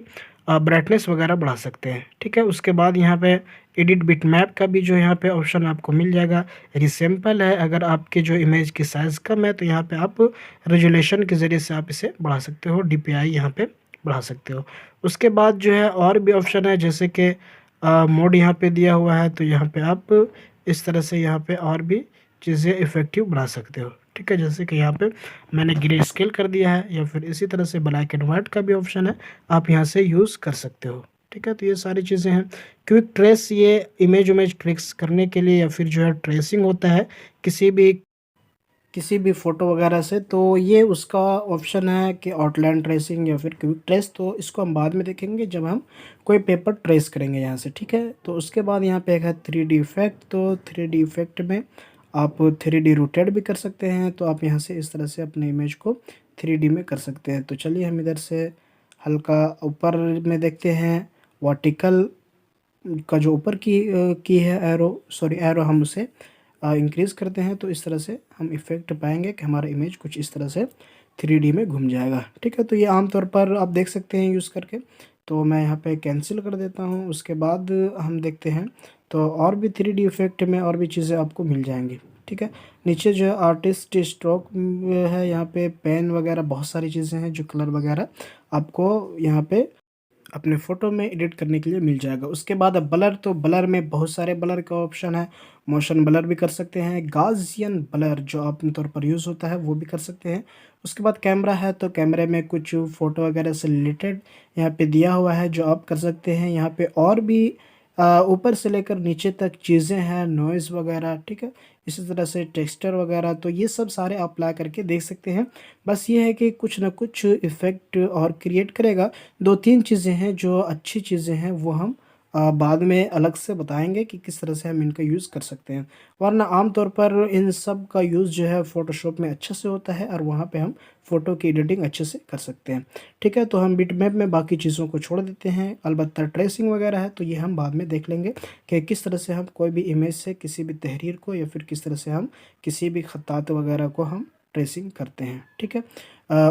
ब्राइटनेस वगैरह बढ़ा सकते हैं। ठीक है, उसके बाद यहाँ पे एडिट बिटमैप का भी जो यहाँ पे ऑप्शन आपको मिल जाएगा। रिसैम्पल है, अगर आपके जो इमेज की साइज़ कम है तो यहाँ पे आप रेजोल्यूशन के ज़रिए से आप इसे बढ़ा सकते हो, DPI यहाँ पे बढ़ा सकते हो। उसके बाद जो है और भी ऑप्शन है, जैसे कि मोड यहाँ पे दिया हुआ है, तो यहाँ पे आप इस तरह से यहाँ पे और भी चीज़ें इफ़ेक्टिव बढ़ा सकते हो। ठीक है, जैसे कि यहाँ पे मैंने ग्रे स्केल कर दिया है या फिर इसी तरह से ब्लैक एंड वाइट का भी ऑप्शन है, आप यहाँ से यूज़ कर सकते हो। ठीक है, तो ये सारी चीज़ें हैं। क्विक ट्रेस, ये इमेज ट्रिक्स करने के लिए या फिर जो है ट्रेसिंग होता है किसी भी फ़ोटो वगैरह से, तो ये उसका ऑप्शन है कि आउटलाइन ट्रेसिंग या फिर क्विक ट्रेस। तो इसको हम बाद में देखेंगे जब हम कोई पेपर ट्रेस करेंगे यहाँ से। ठीक है, तो उसके बाद यहाँ पे एक है 3D इफेक्ट। तो 3D इफेक्ट में आप 3D रोटेट भी कर सकते हैं। तो आप यहाँ से इस तरह से अपने इमेज को 3D में कर सकते हैं। तो चलिए हम इधर से हल्का ऊपर में देखते हैं, वर्टिकल का जो ऊपर की है एरो हम उसे इंक्रीज़ करते हैं। तो इस तरह से हम इफ़ेक्ट पाएंगे कि हमारा इमेज कुछ इस तरह से 3D में घूम जाएगा। ठीक है, तो ये आमतौर पर आप देख सकते हैं यूज़ करके। तो मैं यहाँ पे कैंसिल कर देता हूँ। उसके बाद हम देखते हैं तो और भी 3D इफ़ेक्ट में और भी चीज़ें आपको मिल जाएंगी। ठीक है, नीचे जो है आर्टिस्ट स्ट्रोक है, यहाँ पे पेन वगैरह बहुत सारी चीज़ें हैं जो कलर वगैरह आपको यहाँ पे अपने फ़ोटो में एडिट करने के लिए मिल जाएगा। उसके बाद ब्लर, तो ब्लर में बहुत सारे ब्लर का ऑप्शन है। मोशन ब्लर भी कर सकते हैं, गॉसियन ब्लर जो आम तौर पर यूज़ होता है वो भी कर सकते हैं। उसके बाद कैमरा है, तो कैमरे में कुछ फ़ोटो वगैरह से रिलेटेड यहाँ पे दिया हुआ है जो आप कर सकते हैं। यहाँ पे और भी ऊपर से लेकर नीचे तक चीज़ें हैं, नॉइज़ वगैरह, ठीक है। इसी तरह से टेक्सचर वगैरह, तो ये सब सारे आप अप्लाई करके देख सकते हैं। बस ये है कि कुछ ना कुछ इफ़ेक्ट और क्रिएट करेगा। 2-3 चीज़ें हैं जो अच्छी चीज़ें हैं, वो हम बाद में अलग से बताएँगे कि किस तरह से हम इनका यूज़ कर सकते हैं। वरना आम तौर पर इन सब का यूज़ जो है फ़ोटोशॉप में अच्छे से होता है और वहाँ पे हम फ़ोटो की एडिटिंग अच्छे से कर सकते हैं। ठीक है, तो हम बिटमैप में बाकी चीज़ों को छोड़ देते हैं। अलबत्ता ट्रेसिंग वगैरह है तो ये हम बाद में देख लेंगे कि किस तरह से हम कोई भी इमेज से किसी भी तहरीर को या फिर किस तरह से हम किसी भी खत्तात वगैरह को हम ट्रेसिंग करते हैं। ठीक है।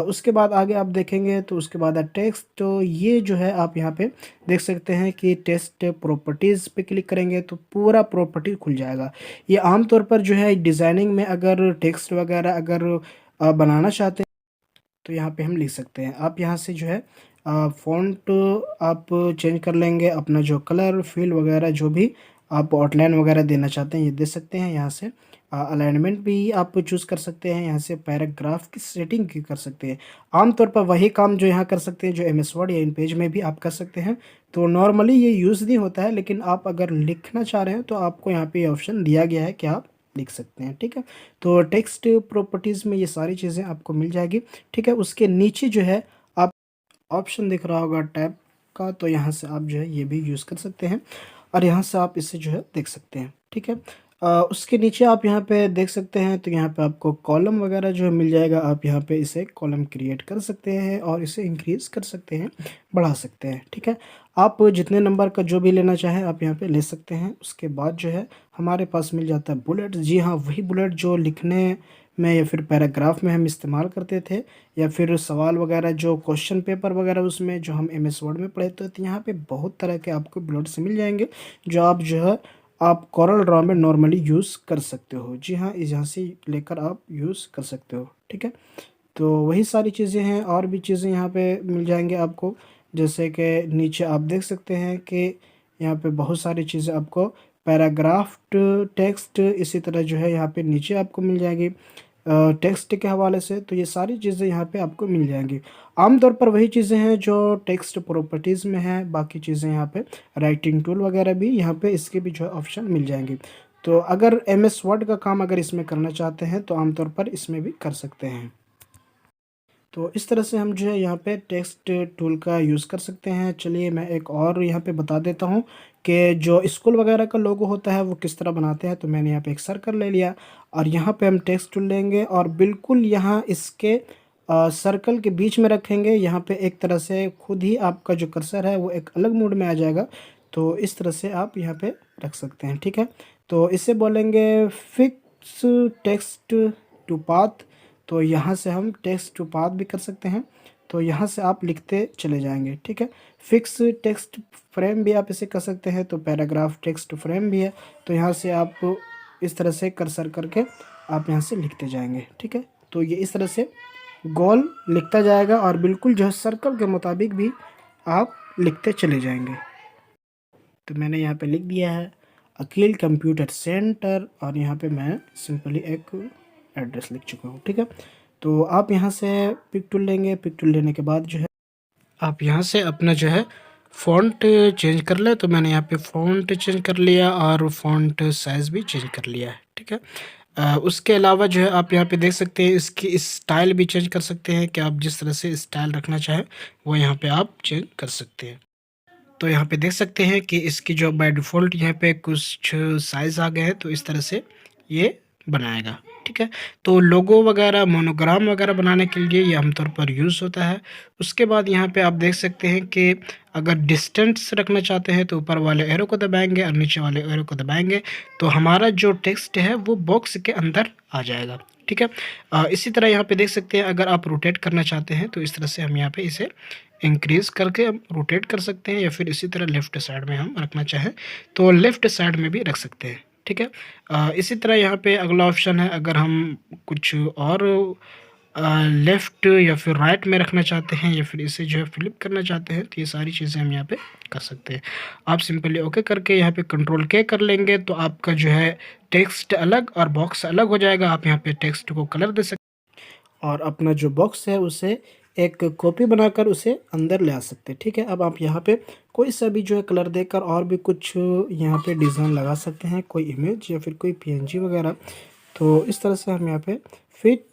उसके बाद आगे आप देखेंगे तो उसके बाद टेक्स्ट, तो ये जो है आप यहाँ पे देख सकते हैं कि टेक्स्ट प्रॉपर्टीज़ पे क्लिक करेंगे तो पूरा प्रॉपर्टी खुल जाएगा। ये आम तौर पर जो है डिज़ाइनिंग में अगर टेक्स्ट वगैरह अगर बनाना चाहते हैं तो यहाँ पे हम लिख सकते हैं। आप यहाँ से जो है फ़ॉन्ट आप चेंज कर लेंगे, अपना जो कलर फ़ील वगैरह जो भी आप आउटलाइन वगैरह देना चाहते हैं ये दे सकते हैं। यहाँ से अलाइनमेंट भी आप चूज़ कर सकते हैं, यहाँ से पैराग्राफ की सेटिंग भी कर सकते हैं। आमतौर पर वही काम जो यहाँ कर सकते हैं जो एमएस वर्ड या इन पेज में भी आप कर सकते हैं। तो नॉर्मली ये यूज़ नहीं होता है, लेकिन आप अगर लिखना चाह रहे हैं तो आपको यहाँ पे ये ऑप्शन दिया गया है कि आप लिख सकते हैं। ठीक है, तो टेक्स्ट प्रॉपर्टीज़ में ये सारी चीज़ें आपको मिल जाएगी। ठीक है, उसके नीचे जो है आप ऑप्शन दिख रहा होगा टैब का, तो यहाँ से आप जो है ये भी यूज़ कर सकते हैं और यहाँ से आप इसे जो है देख सकते हैं। ठीक है, उसके नीचे आप यहाँ पे देख सकते हैं तो यहाँ पे आपको कॉलम वगैरह जो है मिल जाएगा। आप यहाँ पे इसे कॉलम क्रिएट कर सकते हैं और इसे इंक्रीज़ कर सकते हैं, बढ़ा सकते हैं। ठीक है, आप जितने नंबर का जो भी लेना चाहें आप यहाँ पे ले सकते हैं। उसके बाद जो है हमारे पास मिल जाता है बुलेट। जी हाँ, वही बुलेट जो लिखने में या फिर पैराग्राफ में हम इस्तेमाल करते थे, या फिर सवाल वगैरह जो क्वेश्चन पेपर वगैरह उसमें जो हम एमएस वर्ड में पढ़े थे। तो यहाँ पे बहुत तरह के आपको बुलेट्स मिल जाएंगे जो आप जो है आप कोरल ड्रॉ में नॉर्मली यूज़ कर सकते हो। जी हाँ, इस यहाँ से लेकर आप यूज़ कर सकते हो। ठीक है, तो वही सारी चीज़ें हैं, और भी चीज़ें यहाँ पे मिल जाएंगे आपको। जैसे कि नीचे आप देख सकते हैं कि यहाँ पे बहुत सारी चीज़ें आपको पैराग्राफ्ट टेक्स्ट इसी तरह जो है यहाँ पे नीचे आपको मिल जाएगी टेक्स्ट के हवाले से। तो ये सारी चीज़ें यहाँ पे आपको मिल जाएंगी। आमतौर पर वही चीज़ें हैं जो टेक्स्ट प्रॉपर्टीज़ में हैं। बाकी चीज़ें यहाँ पे राइटिंग टूल वगैरह भी यहाँ पे इसके भी जो है ऑप्शन मिल जाएंगे। तो अगर एमएस वर्ड का काम अगर इसमें करना चाहते हैं तो आमतौर पर इसमें भी कर सकते हैं। तो इस तरह से हम जो है यहाँ पे टेक्स्ट टूल का यूज़ कर सकते हैं। चलिए मैं एक और यहाँ पे बता देता हूँ कि जो स्कूल वगैरह का लोगो होता है वो किस तरह बनाते हैं। तो मैंने यहाँ पे एक सर्कल ले लिया और यहाँ पे हम टेक्स्ट टूल लेंगे और बिल्कुल यहाँ इसके सर्कल के बीच में रखेंगे। यहाँ पे एक तरह से खुद ही आपका जो कर्सर है वो एक अलग मोड में आ जाएगा। तो इस तरह से आप यहाँ पे रख सकते हैं। ठीक है, तो इसे बोलेंगे फिक्स टेक्स्ट टू पाथ। तो यहाँ से हम टेक्स्ट टू पाथ भी कर सकते हैं। तो यहाँ से आप लिखते चले जाएंगे। ठीक है, फिक्स टेक्स्ट फ्रेम भी आप इसे कर सकते हैं। तो पैराग्राफ टेक्स्ट फ्रेम भी है। तो यहाँ से आप इस तरह से कर्सर करके आप यहाँ से लिखते जाएंगे। ठीक है, तो ये इस तरह से गोल लिखता जाएगा और बिल्कुल जो है सर्कल के मुताबिक भी आप लिखते चले जाएंगे। तो मैंने यहाँ पे लिख दिया है अकील कंप्यूटर सेंटर और यहाँ पे मैं सिंपली एक एड्रेस लिख चुका हूँ। ठीक है, तो आप यहाँ से पिक टूल लेंगे। पिक टूल लेने के बाद जो है आप यहाँ से अपना जो है फ़ॉन्ट चेंज कर ले। तो मैंने यहाँ पे फ़ॉन्ट चेंज कर लिया और फ़ॉन्ट साइज़ भी चेंज कर लिया है। ठीक है, उसके अलावा जो है आप यहाँ पे देख सकते हैं इसकी स्टाइल भी चेंज कर सकते हैं कि आप जिस तरह से स्टाइल रखना चाहें वो यहाँ पे आप चेंज कर सकते हैं। तो यहाँ पे देख सकते हैं कि इसकी जो बाय डिफ़ॉल्ट यहाँ पे कुछ साइज़ आ गए हैं, तो इस तरह से ये बनाएगा। ठीक है, तो लोगो वगैरह मोनोग्राम वगैरह बनाने के लिए ये आमतौर पर यूज़ होता है। उसके बाद यहाँ पे आप देख सकते हैं कि अगर डिस्टेंस रखना चाहते हैं तो ऊपर वाले एरो को दबाएंगे और नीचे वाले एरो को दबाएंगे तो हमारा जो टेक्स्ट है वो बॉक्स के अंदर आ जाएगा। ठीक है, इसी तरह यहाँ पे देख सकते हैं अगर आप रोटेट करना चाहते हैं तो इस तरह से हम यहाँ पे इसे इंक्रीज़ करके हम रोटेट कर सकते हैं, या फिर इसी तरह लेफ़्ट साइड में हम रखना चाहें तो लेफ़्ट साइड में भी रख सकते हैं। ठीक है, इसी तरह यहाँ पे अगला ऑप्शन है अगर हम कुछ और लेफ़्ट या फिर राइट में रखना चाहते हैं या फिर इसे जो है फ्लिप करना चाहते हैं, तो ये सारी चीज़ें हम यहाँ पे कर सकते हैं। आप सिंपली ओके करके यहाँ पे कंट्रोल के कर लेंगे तो आपका जो है टेक्स्ट अलग और बॉक्स अलग हो जाएगा। आप यहाँ पे टेक्स्ट को कलर दे सकते हैं और अपना जो बॉक्स है उसे एक कॉपी बनाकर उसे अंदर ले आ सकते हैं, ठीक है। अब आप यहाँ पे कोई सा भी जो है कलर देकर और भी कुछ यहाँ पे डिज़ाइन लगा सकते हैं, कोई इमेज या फिर कोई पीएनजी वगैरह। तो इस तरह से हम यहाँ पे फिट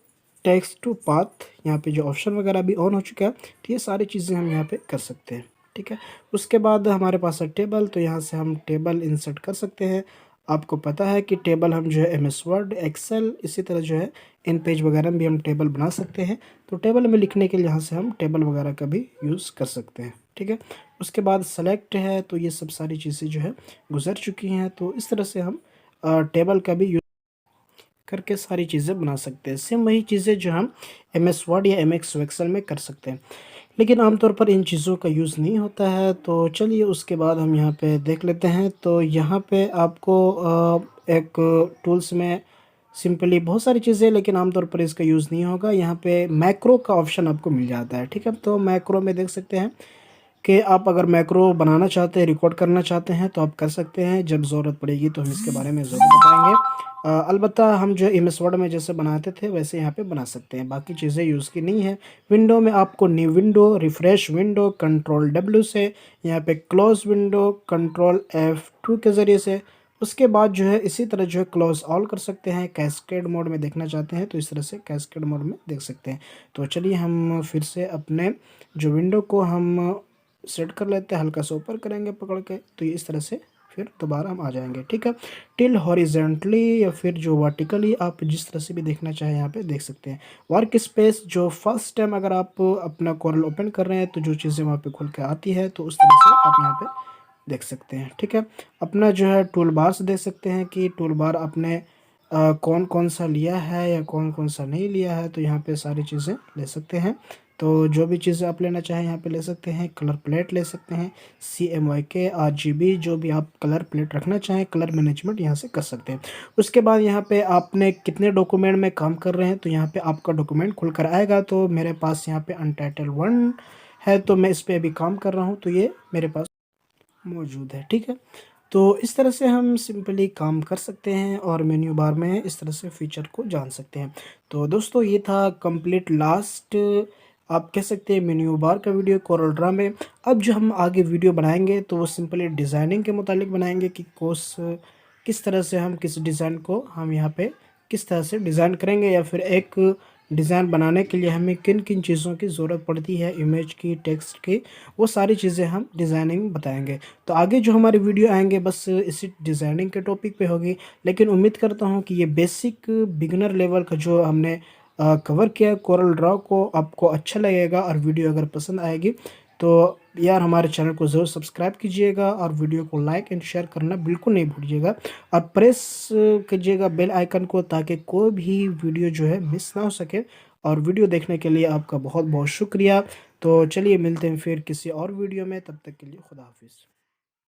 टेक्स्ट टू पाथ यहाँ पे जो ऑप्शन वगैरह भी ऑन हो चुका है, तो ये सारी चीज़ें हम यहाँ पे कर सकते हैं, ठीक है। उसके बाद हमारे पास है टेबल, तो यहाँ से हम टेबल इंसर्ट कर सकते हैं। आपको पता है कि टेबल हम जो है एमएस वर्ड, एक्सेल, इसी तरह जो है इन पेज वगैरह में भी हम टेबल बना सकते हैं। तो टेबल में लिखने के लिए यहाँ से हम टेबल वगैरह का भी यूज़ कर सकते हैं, ठीक है। उसके बाद सेलेक्ट है, तो ये सब सारी चीज़ें जो है गुजर चुकी हैं। तो इस तरह से हम टेबल का भी करके सारी चीज़ें बना सकते हैं। सेम वही चीज़ें जो हम एमएस वर्ड या एमएस एक्सेल में कर सकते हैं, लेकिन आमतौर पर इन चीज़ों का यूज़ नहीं होता है। तो चलिए उसके बाद हम यहाँ पे देख लेते हैं। तो यहाँ पे आपको एक टूल्स में सिंपली बहुत सारी चीज़ें, लेकिन आमतौर पर इसका यूज़ नहीं होगा। यहाँ पे मैक्रो का ऑप्शन आपको मिल जाता है, ठीक है। तो मैक्रो में देख सकते हैं कि आप अगर मैक्रो बनाना चाहते हैं, रिकॉर्ड करना चाहते हैं, तो आप कर सकते हैं। जब ज़रूरत पड़ेगी तो हम इसके बारे में ज़रूर बताएंगे। अलबत्ता हम जो एमएस वर्ड में जैसे बनाते थे वैसे यहाँ पे बना सकते हैं, बाकी चीज़ें यूज़ की नहीं है। विंडो में आपको new window, refresh window, control W से, यहाँ पे क्लोज़ विंडो, कंट्रोल F2 के ज़रिए से, उसके बाद जो है इसी तरह जो है क्लोज़ ऑल कर सकते हैं। कैस्केड मोड में देखना चाहते हैं तो इस तरह से कैस्केड मोड में देख सकते हैं। तो चलिए हम फिर से अपने जो विंडो को हम सेट कर लेते हैं, हल्का सा ऊपर करेंगे पकड़ के, तो ये इस तरह से फिर दोबारा हम आ जाएंगे, ठीक है। टिल हॉरिजेंटली या फिर जो वर्टिकली, आप जिस तरह से भी देखना चाहें यहाँ पे देख सकते हैं। वर्क स्पेस, जो फर्स्ट टाइम अगर आप अपना कोरल ओपन कर रहे हैं तो जो चीज़ें वहाँ पे खुल के आती है तो उस तरह से आप यहाँ पे देख सकते हैं, ठीक है। अपना जो है टूल बार से देख सकते हैं कि टूल बार आपने कौन कौन सा लिया है या कौन कौन सा नहीं लिया है, तो यहाँ पे सारी चीज़ें ले सकते हैं। तो जो भी चीज़ें आप लेना चाहें यहाँ पे ले सकते हैं। कलर प्लेट ले सकते हैं, CMYK, RGB, जो भी आप कलर प्लेट रखना चाहें, कलर मैनेजमेंट यहाँ से कर सकते हैं। उसके बाद यहाँ पे आपने कितने डॉक्यूमेंट में काम कर रहे हैं, तो यहाँ पे आपका डॉक्यूमेंट खुल कर आएगा। तो मेरे पास यहाँ पे अनटाइटल 1 है, तो मैं इस पर अभी काम कर रहा हूँ, तो ये मेरे पास मौजूद है, ठीक है। तो इस तरह से हम सिंपली काम कर सकते हैं और मेन्यू बार में इस तरह से फीचर को जान सकते हैं। तो दोस्तों ये था कंप्लीट लास्ट, आप कह सकते हैं, मेन्यू बार का वीडियो कोरल ड्रा में। अब जो हम आगे वीडियो बनाएंगे तो वो सिंपली डिज़ाइनिंग के मुतालिक बनाएंगे कि किस तरह से हम किस डिज़ाइन को हम यहाँ पे किस तरह से डिज़ाइन करेंगे, या फिर एक डिज़ाइन बनाने के लिए हमें किन किन चीज़ों की ज़रूरत पड़ती है, इमेज की, टेक्स्ट की, वो सारी चीज़ें हम डिज़ाइनिंग बताएंगे। तो आगे जो हमारे वीडियो आएंगे बस इसी डिज़ाइनिंग के टॉपिक पे होगी, लेकिन उम्मीद करता हूँ कि ये बेसिक बिगिनर लेवल का जो हमने कवर किया कोरल ड्रॉ को आपको अच्छा लगेगा। और वीडियो अगर पसंद आएगी तो यार हमारे चैनल को ज़रूर सब्सक्राइब कीजिएगा और वीडियो को लाइक एंड शेयर करना बिल्कुल नहीं भूलिएगा, और प्रेस कीजिएगा बेल आइकन को, ताकि कोई भी वीडियो जो है मिस ना हो सके। और वीडियो देखने के लिए आपका बहुत बहुत शुक्रिया। तो चलिए मिलते हैं फिर किसी और वीडियो में, तब तक के लिए खुदा हाफिज़।